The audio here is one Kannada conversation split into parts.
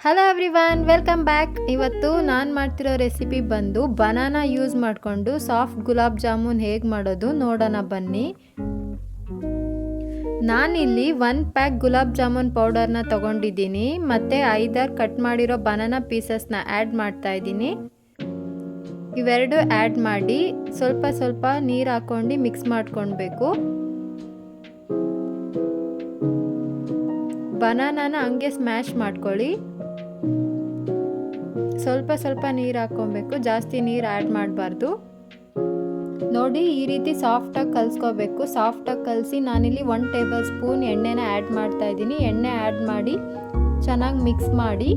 Hello everyone, welcome back. ಇವತ್ತು ನಾನು ಮಾಡ್ತಿರೋ ರೆಸಿಪಿ ಬಂದು ಬನಾನಾ ಯೂಸ್ ಮಾಡಿಕೊಂಡು ಸಾಫ್ಟ್ ಗುಲಾಬ್ ಜಾಮೂನ್ ಹೇಗೆ ಮಾಡೋದು ನೋಡೋಣ ಬನ್ನಿ. ನಾನಿಲ್ಲಿ 1 ಪ್ಯಾಕ್ ಗುಲಾಬ್ ಜಾಮೂನ್ ಪೌಡರ್ನ ತೊಗೊಂಡಿದ್ದೀನಿ ಮತ್ತು 5 ಕಟ್ ಮಾಡಿರೋ ಬನಾನಾ ಪೀಸಸ್ನ ಆ್ಯಡ್ ಮಾಡ್ತಾ ಇದ್ದೀನಿ. ಇವೆರಡು ಆ್ಯಡ್ ಮಾಡಿ ಸ್ವಲ್ಪ ಸ್ವಲ್ಪ ನೀರು ಹಾಕ್ಕೊಂಡು ಮಿಕ್ಸ್ ಮಾಡ್ಕೊಳ್ಬೇಕು. ಬನಾನಾನ ಹಂಗೆ ಸ್ಮ್ಯಾಶ್ ಮಾಡ್ಕೊಳ್ಳಿ. ಸ್ವಲ್ಪ ಸ್ವಲ್ಪ ನೀರು ಹಾಕ್ಕೊಬೇಕು, ಜಾಸ್ತಿ ನೀರು ಆ್ಯಡ್ ಮಾಡಬಾರ್ದು. ನೋಡಿ, ಈ ರೀತಿ ಸಾಫ್ಟಾಗಿ ಕಲಿಸ್ಕೋಬೇಕು. ಸಾಫ್ಟಾಗಿ ಕಲಸಿ ನಾನಿಲ್ಲಿ 1 ಟೇಬಲ್ ಸ್ಪೂನ್ ಎಣ್ಣೆನ ಆ್ಯಡ್ ಮಾಡ್ತಾ ಇದ್ದೀನಿ. ಎಣ್ಣೆ ಆ್ಯಡ್ ಮಾಡಿ ಚೆನ್ನಾಗಿ ಮಿಕ್ಸ್ ಮಾಡಿ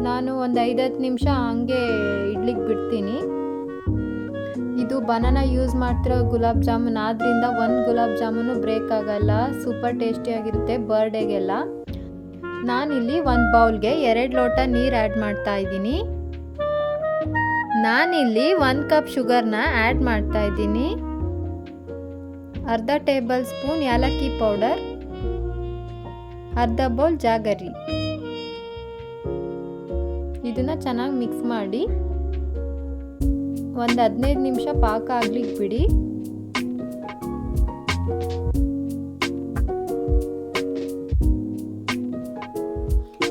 ನಾನು ಒಂದು 5-10 ನಿಮಿಷ ಹಂಗೆ ಇಡ್ಲಿಕ್ಕೆ ಬಿಡ್ತೀನಿ. ಇದು ಬನಾನಾ ಯೂಸ್ ಮಾಡ್ತಿರೋ ಗುಲಾಬ್ ಜಾಮೂನ್ ಆದ್ದರಿಂದ 1 ಗುಲಾಬ್ ಜಾಮೂನು ಬ್ರೇಕ್ ಆಗಲ್ಲ. ಸೂಪರ್ ಟೇಸ್ಟಿಯಾಗಿರುತ್ತೆ ಬರ್ಡೇಗೆಲ್ಲ. ನಾನಿಲ್ಲಿ 1 ಬೌಲ್ಗೆ 2 ಲೋಟ ನೀರು ಆ್ಯಡ್ ಮಾಡ್ತಾ ಇದ್ದೀನಿ. ನಾನಿಲ್ಲಿ 1 ಕಪ್ ಶುಗರ್ನ ಆ್ಯಡ್ ಮಾಡ್ತಾ ಇದ್ದೀನಿ. ಅರ್ಧ ಟೇಬಲ್ ಸ್ಪೂನ್ ಏಲಕ್ಕಿ ಪೌಡರ್, ಅರ್ಧ ಬೌಲ್ ಜಾಗರಿ. ಇದನ್ನ ಚೆನ್ನಾಗಿ ಮಿಕ್ಸ್ ಮಾಡಿ ಒಂದು 15 ನಿಮಿಷ ಪಾಕ ಆಗ್ಲಿಕ್ಕೆ ಬಿಡಿ.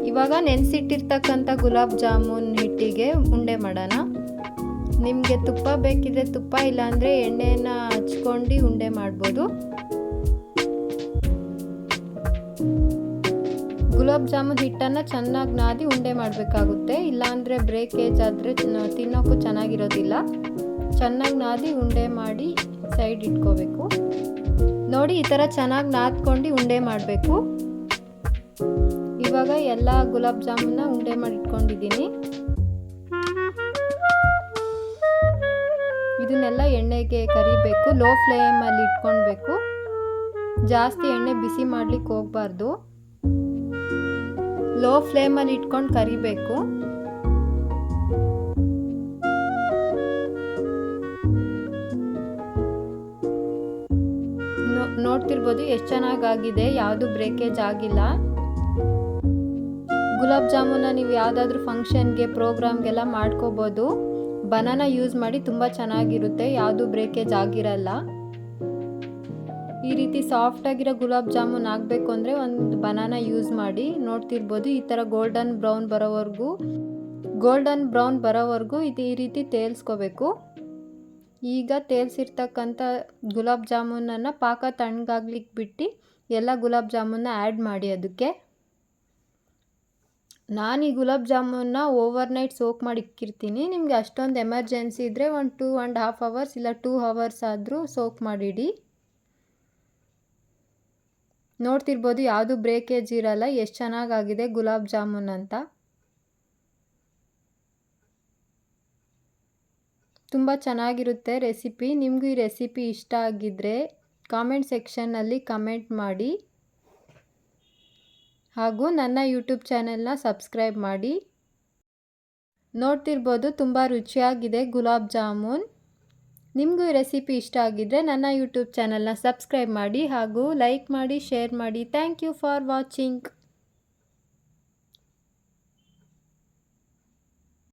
ಇವಾಗ ನೆನೆಸಿಟ್ಟಿರ್ತಕ್ಕಂಥ ಗುಲಾಬ್ ಜಾಮೂನ್ ಹಿಟ್ಟಿಗೆ ಉಂಡೆ ಮಾಡೋಣ. ನಿಮಗೆ ತುಪ್ಪ ಬೇಕಿದ್ರೆ ತುಪ್ಪ, ಇಲ್ಲಾಂದರೆ ಎಣ್ಣೆನ ಹಚ್ಕೊಂಡು ಉಂಡೆ ಮಾಡ್ಬೋದು. ಗುಲಾಬ್ ಜಾಮೂನ್ ಹಿಟ್ಟನ್ನು ಚೆನ್ನಾಗಿ ನಾದಿ ಉಂಡೆ ಮಾಡಬೇಕಾಗುತ್ತೆ, ಇಲ್ಲಾಂದರೆ ಬ್ರೇಕೇಜ್ ಆದರೆ ತಿನ್ನೋಕ್ಕೂ ಚೆನ್ನಾಗಿರೋದಿಲ್ಲ. ಚೆನ್ನಾಗಿ ನಾದಿ ಉಂಡೆ ಮಾಡಿ ಸೈಡ್ ಇಟ್ಕೋಬೇಕು. ನೋಡಿ, ಈ ಥರ ಚೆನ್ನಾಗಿ ನಾದ್ಕೊಂಡು ಉಂಡೆ ಮಾಡಬೇಕು. ಇವಾಗ ಎಲ್ಲ ಗುಲಾಬ್ ಜಾಮೂನ್ನ ಉಂಡೆ ಮಾಡಿ ಇಟ್ಕೊಂಡಿದ್ದೀನಿ. ಇದನ್ನೆಲ್ಲ ಎಣ್ಣೆಗೆ ಕರಿಬೇಕು. ಲೋ ಫ್ಲೇಮಲ್ಲಿ ಇಟ್ಕೊಳ್ಬೇಕು. ಜಾಸ್ತಿ ಎಣ್ಣೆ ಬಿಸಿ ಮಾಡ್ಲಿಕ್ಕೆ ಹೋಗಬಾರ್ದು. ಲೋ ಫ್ಲೇಮಲ್ಲಿ ಇಟ್ಕೊಂಡು ಕರಿಬೇಕು. ನೋಡ್ತಿರ್ಬೋದು ಎಷ್ಟು ಚೆನ್ನಾಗಾಗಿದೆ, ಯಾವುದು ಬ್ರೇಕೇಜ್ ಆಗಿಲ್ಲ. ಗುಲಾಬ್ ಜಾಮೂನ ನೀವು ಯಾವುದಾದ್ರೂ ಫಂಕ್ಷನ್ಗೆ, ಪ್ರೋಗ್ರಾಮ್ಗೆಲ್ಲ ಮಾಡ್ಕೋಬೋದು. ಬನಾನಾ ಯೂಸ್ ಮಾಡಿ ತುಂಬ ಚೆನ್ನಾಗಿರುತ್ತೆ, ಯಾವುದು ಬ್ರೇಕೇಜ್ ಆಗಿರಲ್ಲ. ಈ ರೀತಿ ಸಾಫ್ಟಾಗಿರೋ ಗುಲಾಬ್ ಜಾಮೂನ್ ಆಗಬೇಕು ಅಂದರೆ ಒಂದು ಬನಾನಾ ಯೂಸ್ ಮಾಡಿ. ನೋಡ್ತಿರ್ಬೋದು, ಈ ಥರ ಗೋಲ್ಡನ್ ಬ್ರೌನ್ ಬರೋವರೆಗೂ ಇದು ಈ ರೀತಿ ತೇಲ್ಸ್ಕೋಬೇಕು. ಈಗ ತೇಲ್ಸಿರ್ತಕ್ಕಂಥ ಗುಲಾಬ್ ಜಾಮೂನನ್ನು ಪಾಕ ತಣ್ಣಗಾಗ್ಲಿಕ್ಕೆ ಬಿಟ್ಟು ಎಲ್ಲ ಗುಲಾಬ್ ಜಾಮೂನ್ನ ಆ್ಯಡ್ ಮಾಡಿ. ಅದಕ್ಕೆ ನಾನು ಈ ಗುಲಾಬ್ ಜಾಮೂನ್ನ ಓವರ್ನೈಟ್ ಸೋಕ್ ಮಾಡಿ ಇಕ್ಕಿರ್ತೀನಿ. ನಿಮಗೆ ಅಷ್ಟೊಂದು ಎಮರ್ಜೆನ್ಸಿ ಇದ್ದರೆ 1-2.5 ಅವರ್ಸ್ ಇಲ್ಲ 2 ಅವರ್ಸ್ ಆದರೂ ಸೋಕ್ ಮಾಡಿಡಿ. ನೋಡ್ತಿರ್ಬೋದು, ಯಾವುದು ಬ್ರೇಕೇಜ್ ಇರಲ್ಲ. ಎಷ್ಟು ಚೆನ್ನಾಗಾಗಿದೆ ಗುಲಾಬ್ ಜಾಮೂನ್ ಅಂತ. ತುಂಬ ಚೆನ್ನಾಗಿರುತ್ತೆ ರೆಸಿಪಿ. ನಿಮಗೂ ಈ ರೆಸಿಪಿ ಇಷ್ಟ ಆಗಿದ್ದರೆ ಕಾಮೆಂಟ್ ಸೆಕ್ಷನ್ನಲ್ಲಿ ಕಮೆಂಟ್ ಮಾಡಿ. ಹಾಗೂ ನನ್ನ ಯೂಟ್ಯೂಬ್ ಚಾನೆಲ್ನ ಸಬ್ಸ್ಕ್ರೈಬ್ ಮಾಡಿ. ನೋಡ್ತಿರ್ಬೋದು, ತುಂಬ ರುಚಿಯಾಗಿದೆ ಗುಲಾಬ್ ಜಾಮೂನ್. ನಿಮಗೂ ಈ ರೆಸಿಪಿ ಇಷ್ಟ ಆಗಿದ್ದರೆ ನನ್ನ ಯೂಟ್ಯೂಬ್ ಚಾನೆಲ್ನ ಸಬ್ಸ್ಕ್ರೈಬ್ ಮಾಡಿ ಹಾಗೂ ಲೈಕ್ ಮಾಡಿ, ಶೇರ್ ಮಾಡಿ. Thank you for watching.